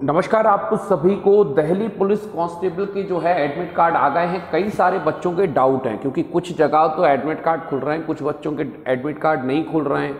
नमस्कार आपको सभी को। दिल्ली पुलिस कांस्टेबल के जो है एडमिट कार्ड आ गए हैं। कई सारे बच्चों के डाउट हैं क्योंकि कुछ जगह तो एडमिट कार्ड खुल रहे हैं, कुछ बच्चों के एडमिट कार्ड नहीं खुल रहे हैं,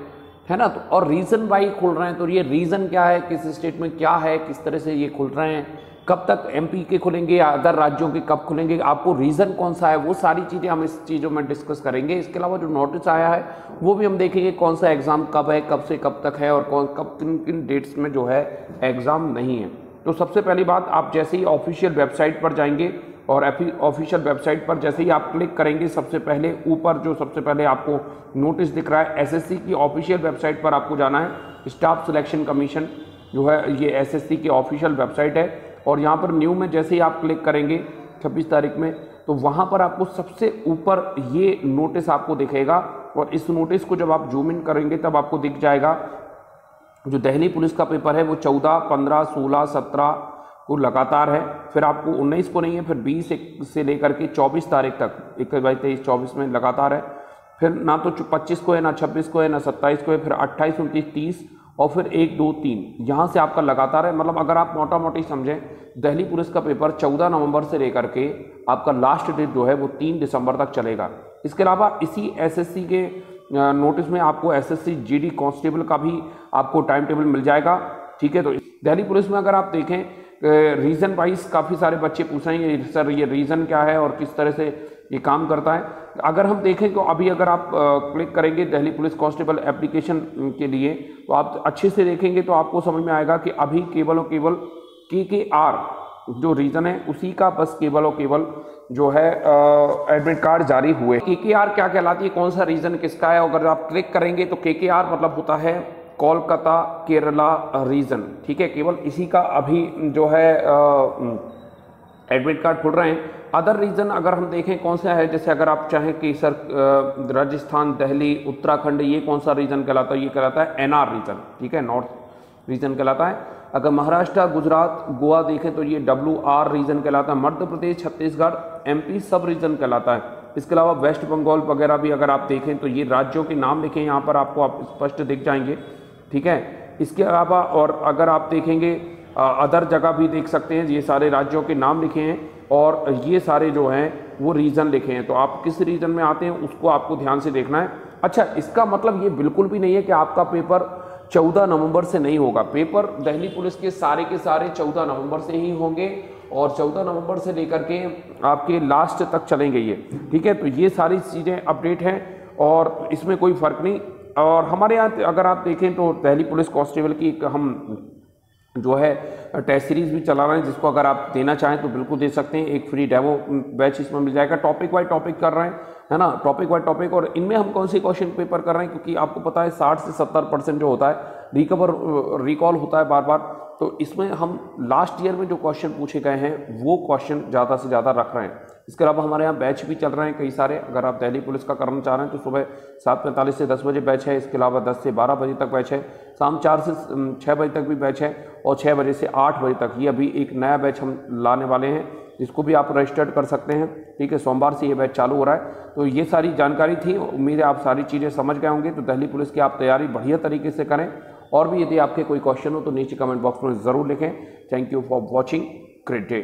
है ना। तो और रीज़न वाई खुल रहे हैं, तो ये रीज़न क्या है, किस स्टेट में क्या है, किस तरह से ये खुल रहे हैं, कब तक एमपी के खुलेंगे या अदर राज्यों के कब खुलेंगे, आपको रीज़न कौन सा है, वो सारी चीज़ें हम इस चीज़ों में डिस्कस करेंगे। इसके अलावा जो नोटिस आया है वो भी हम देखेंगे कौन सा एग्ज़ाम कब है, कब से कब तक है और कब किन किन डेट्स में जो है एग्ज़ाम नहीं है। तो सबसे पहली बात, आप जैसे ही ऑफिशियल वेबसाइट पर जाएंगे और ऑफिशियल वेबसाइट पर जैसे ही आप क्लिक करेंगे, सबसे पहले ऊपर जो सबसे पहले आपको नोटिस दिख रहा है, एसएससी की ऑफिशियल वेबसाइट पर आपको जाना है। स्टाफ सिलेक्शन कमीशन जो है ये एसएससी की ऑफिशियल वेबसाइट है और यहाँ पर न्यू में जैसे ही आप क्लिक करेंगे 26 तारीख में, तो वहाँ पर आपको सबसे ऊपर ये नोटिस आपको दिखेगा और इस नोटिस को जब आप जूम इन करेंगे तब आपको दिख जाएगा जो दिल्ली पुलिस का पेपर है वो 14, 15, 16, 17 को लगातार है, फिर आपको 19 को नहीं है, फिर 20 से लेकर के 24 तारीख तक 21, 22, 23, 24 में लगातार है, फिर ना तो 25 को है, ना 26 को है, ना 27 को है, फिर 28, 29, 30 और फिर 1, 2, 3 यहाँ से आपका लगातार है। मतलब अगर आप मोटा मोटी समझें, दिल्ली पुलिस का पेपर 14 नवंबर से लेकर के आपका लास्ट डेट जो है वो 3 दिसंबर तक चलेगा। इसके अलावा इसी एसएससी के नोटिस में आपको एसएससी जीडी कांस्टेबल का भी आपको टाइम टेबल मिल जाएगा, ठीक है। तो दिल्ली पुलिस में अगर आप देखें रीज़न वाइज काफ़ी सारे बच्चे पूछ रहे हैं सर ये रीज़न क्या है और किस तरह से ये काम करता है। अगर हम देखें तो अभी अगर आप क्लिक करेंगे दिल्ली पुलिस कांस्टेबल एप्लीकेशन के लिए, तो आप अच्छे से देखेंगे तो आपको समझ में आएगा कि अभी केवल और केवल KKR जो रीज़न है उसी का बस केवल और केवल जो है एडमिट कार्ड जारी हुए। KKR क्या कहलाती है, कौन सा रीज़न किसका है, अगर आप क्लिक करेंगे तो KKR मतलब होता है कोलकाता केरला रीजन, ठीक है। केवल इसी का अभी जो है एडमिट कार्ड खुल रहे हैं। अदर रीजन अगर हम देखें कौन सा है, जैसे अगर आप चाहें कि सर राजस्थान, दिल्ली, उत्तराखंड ये कौन सा रीजन कहलाता है, ये कहलाता है NR रीजन, ठीक है, नॉर्थ रीजन कहलाता है। अगर महाराष्ट्र, गुजरात, गोवा देखें तो ये WR रीजन कहलाता है। मध्य प्रदेश, छत्तीसगढ़, MP सब रीजन कहलाता है। इसके अलावा वेस्ट बंगाल वगैरह भी अगर आप देखें तो ये राज्यों के नाम लिखे यहाँ पर आपको आप स्पष्ट दिख जाएंगे, ठीक है। इसके अलावा और अगर आप देखेंगे अदर जगह भी देख सकते हैं, ये सारे राज्यों के नाम लिखे हैं और ये सारे जो हैं वो रीजन लिखे हैं। तो आप किस रीजन में आते हैं उसको आपको ध्यान से देखना है। अच्छा, इसका मतलब ये बिल्कुल भी नहीं है कि आपका पेपर 14 नवंबर से नहीं होगा। पेपर दिल्ली पुलिस के सारे 14 नवंबर से ही होंगे और 14 नवंबर से लेकर के आपके लास्ट तक चलेंगे ये, ठीक है। तो ये सारी चीज़ें अपडेट हैं और इसमें कोई फ़र्क नहीं। और हमारे यहाँ अगर आप देखें तो दिल्ली पुलिस कांस्टेबल की हम जो है टेस्ट सीरीज़ भी चला रहे हैं, जिसको अगर आप देना चाहें तो बिल्कुल दे सकते हैं। एक फ्री डेमो बैच इसमें मिल जाएगा। टॉपिक वाइज टॉपिक कर रहे हैं, है ना, टॉपिक वाइज टॉपिक। और इनमें हम कौन से क्वेश्चन पेपर कर रहे हैं, क्योंकि आपको पता है 60 से 70% जो होता है रिकॉल होता है बार बार। तो इसमें हम लास्ट ईयर में जो क्वेश्चन पूछे गए हैं वो क्वेश्चन ज़्यादा से ज़्यादा रख रहे हैं। इसके अलावा हमारे यहाँ बैच भी चल रहे हैं कई सारे। अगर आप दिल्ली पुलिस का करना चाह रहे हैं तो सुबह 7:45 से 10 बजे बैच है। इसके अलावा 10 से 12 बजे तक बैच है। शाम 4 से 6 बजे तक भी बैच है और 6 बजे से 8 बजे तक ये अभी एक नया बैच हम लाने वाले हैं, जिसको भी आप रजिस्टर्ड कर सकते हैं, ठीक है। सोमवार से ये बैच चालू हो रहा है। तो ये सारी जानकारी थी, उम्मीद है आप सारी चीज़ें समझ गए होंगे। तो दिल्ली पुलिस की आप तैयारी बढ़िया तरीके से करें और भी यदि आपके कोई क्वेश्चन हो तो नीचे कमेंट बॉक्स में ज़रूर लिखें। Thank you for watching, great day.